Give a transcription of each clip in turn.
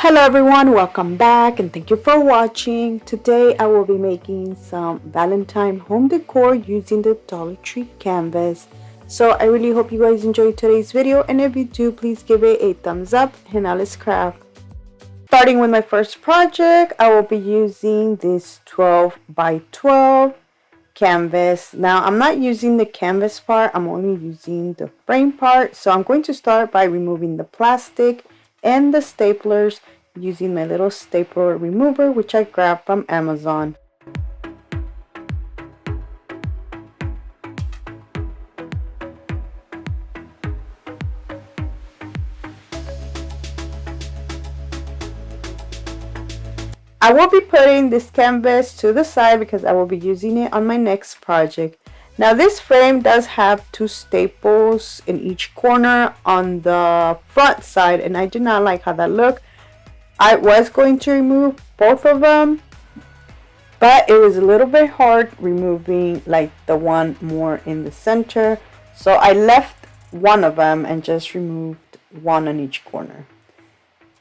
Hello everyone, welcome back and thank you for watching. Today I will be making some Valentine home decor using the Dollar Tree canvas. So I really hope you guys enjoyed today's video, and if you do, please give it a thumbs up and now let's craft. Starting with my first project, I will be using this 12 by 12 canvas. Now I'm not using the canvas part, I'm only using the frame part. So I'm going to start by removing the plastic and the staplers using my little stapler remover, which I grabbed from Amazon. I will be putting this canvas to the side because I will be using it on my next project. Now this frame does have two staples in each corner on the front side, and I did not like how that looked. I was going to remove both of them, but it was a little bit hard removing like the one more in the center. So I left one of them and just removed one on each corner.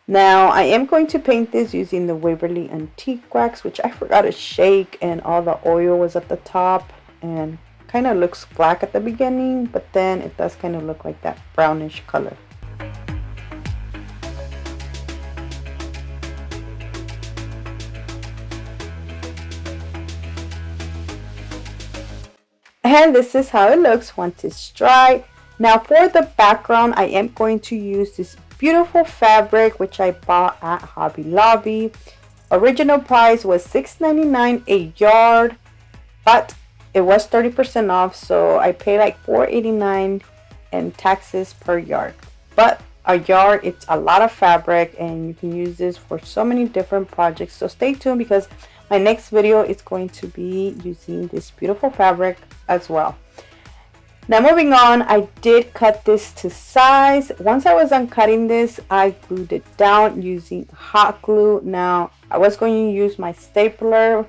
Now I am going to paint this using the Waverly Antique Wax, which I forgot to shake, and all the oil was at the top and kind of looks black at the beginning, but then it does kind of look like that brownish color. And this is how it looks once it's dry. Now for the background, I am going to use this beautiful fabric which I bought at Hobby Lobby. Original price was $6.99 a yard, but it was 30% off, so I paid like $4.89 and taxes per yard. But a yard, it's a lot of fabric and you can use this for so many different projects. So stay tuned because my next video is going to be using this beautiful fabric as well. Now moving on, I did cut this to size. Once I was done cutting this, I glued it down using hot glue. Now I was going to use my stapler,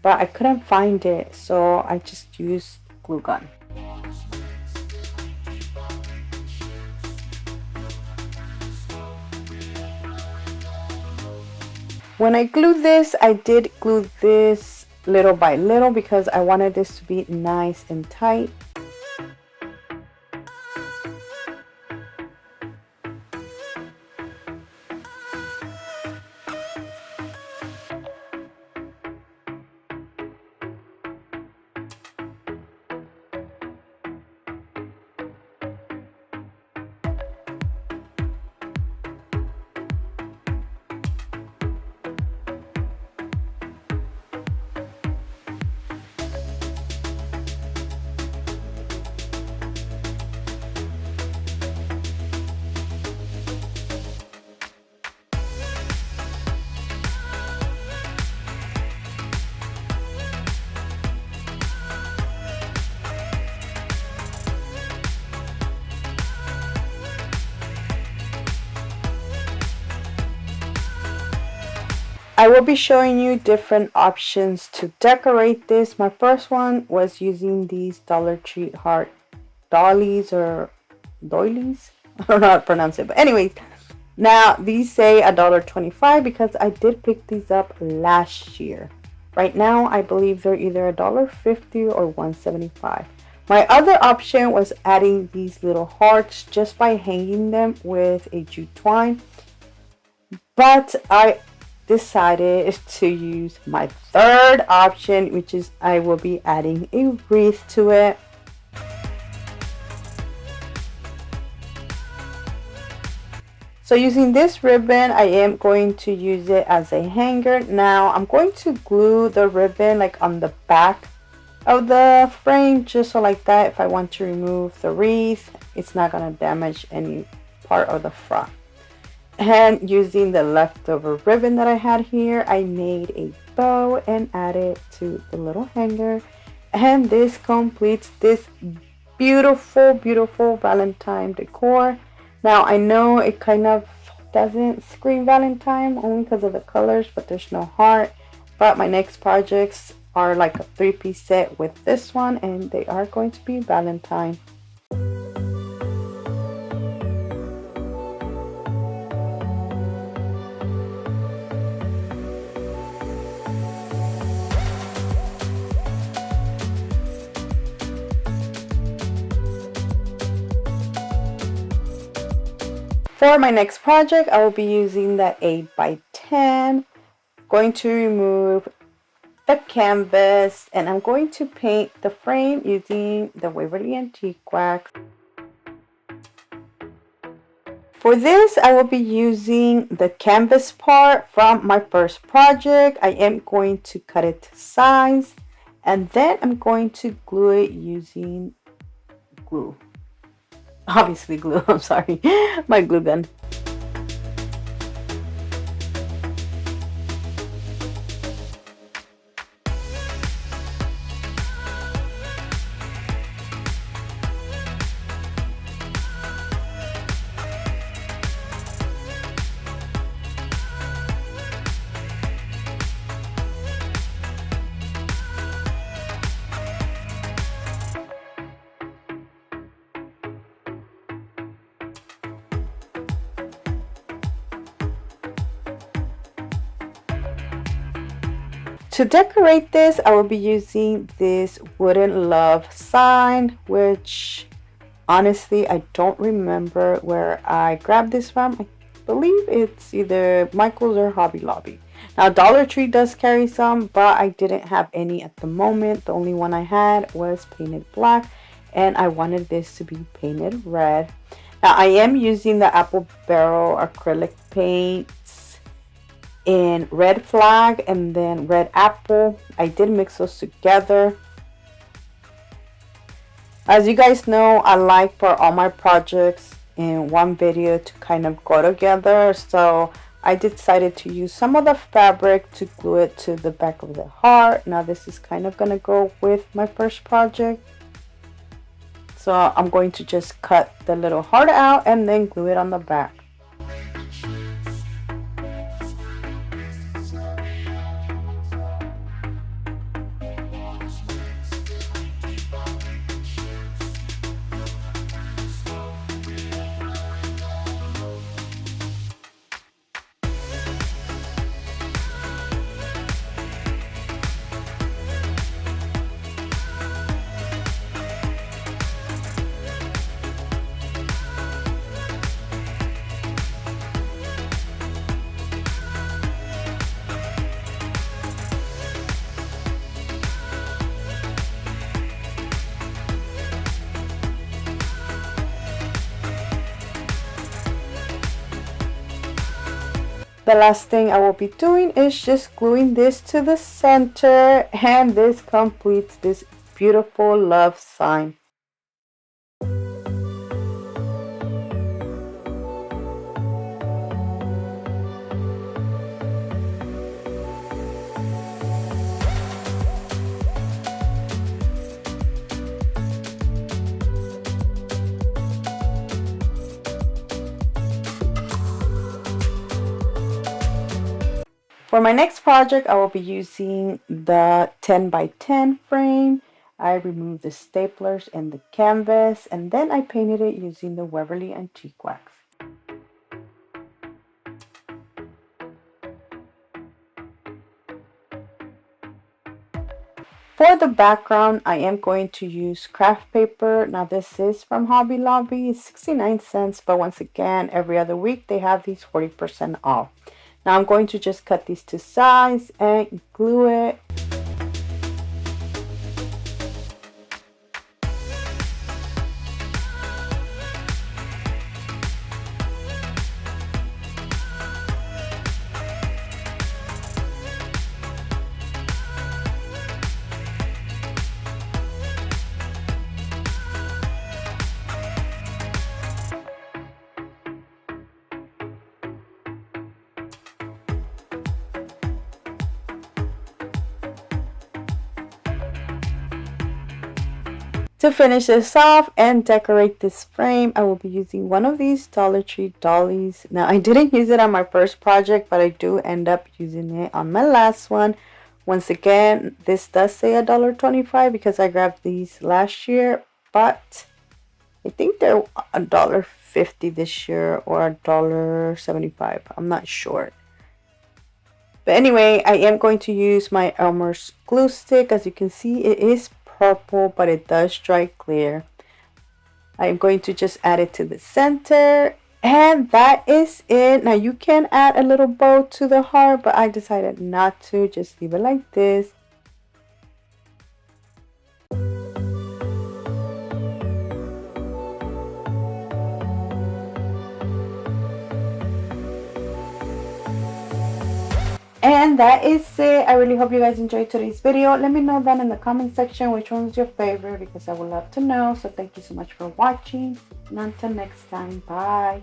but I couldn't find it, so I just used glue gun. When I glued this, I did glue this little by little because I wanted this to be nice and tight. I will be showing you different options to decorate this. My first one was using these Dollar Tree heart dollies or doilies. I don't know how to pronounce it, but anyways, now these say $1.25 because I did pick these up last year. Right now, I believe they're either $1.50 or $1.75. My other option was adding these little hearts just by hanging them with a jute twine, but I decided to use my third option, which is I will be adding a wreath to it. So using this ribbon, I am going to use it as a hanger. Now I'm going to glue the ribbon like on the back of the frame, just so like that if I want to remove the wreath, it's not going to damage any part of the front. And using the leftover ribbon that I had here, I made a bow and added to the little hanger. And this completes this beautiful, beautiful Valentine decor. Now I know it kind of doesn't scream Valentine only because of the colors, but there's no heart. But my next projects are like a 3-piece set with this one, and they are going to be Valentine. For my next project, I will be using that 8x10. Going to remove the canvas and I'm going to paint the frame using the Waverly Antique Wax. For this, I will be using the canvas part from my first project. I am going to cut it to size and then I'm going to glue it using glue. Obviously glue, I'm sorry, my glue gun. To decorate this, I will be using this wooden love sign, which honestly I don't remember where I grabbed this from. I believe it's either Michael's or Hobby Lobby. Now Dollar Tree does carry some, but I didn't have any at the moment. The only one I had was painted black and I wanted this to be painted red. Now I am using the Apple Barrel acrylic paints in red flag and then red apple. I did mix those together. As you guys know, I like for all my projects in one video to kind of go together, so I decided to use some of the fabric to glue it to the back of the heart. Now this is kind of gonna go with my first project, so I'm going to just cut the little heart out and then glue it on the back. The last thing I will be doing is just gluing this to the center, and this completes this beautiful love sign. For my next project, I will be using the 10x10 frame. I removed the staplers and the canvas, and then I painted it using the Waverly Antique Wax. For the background, I am going to use craft paper. Now this is from Hobby Lobby, it's 69 cents, but once again, every other week they have these 40% off. Now I'm going to just cut these to size and glue it. To finish this off and decorate this frame, I will be using one of these Dollar Tree dollies. Now, I didn't use it on my first project, but I do end up using it on my last one. Once again, this does say $1.25 because I grabbed these last year, but I think they're $1.50 this year or $1.75. I'm not sure. But anyway, I am going to use my Elmer's glue stick. As you can see, it is purple, but it does dry clear. I'm going to just add it to the center And that is it. Now you can add a little bow to the heart, but I decided not to. Just leave it like this. And that is it. I really hope you guys enjoyed today's video. Let me know down in the comment section which one's your favorite, because I would love to know. So thank you so much for watching, and until next time, bye.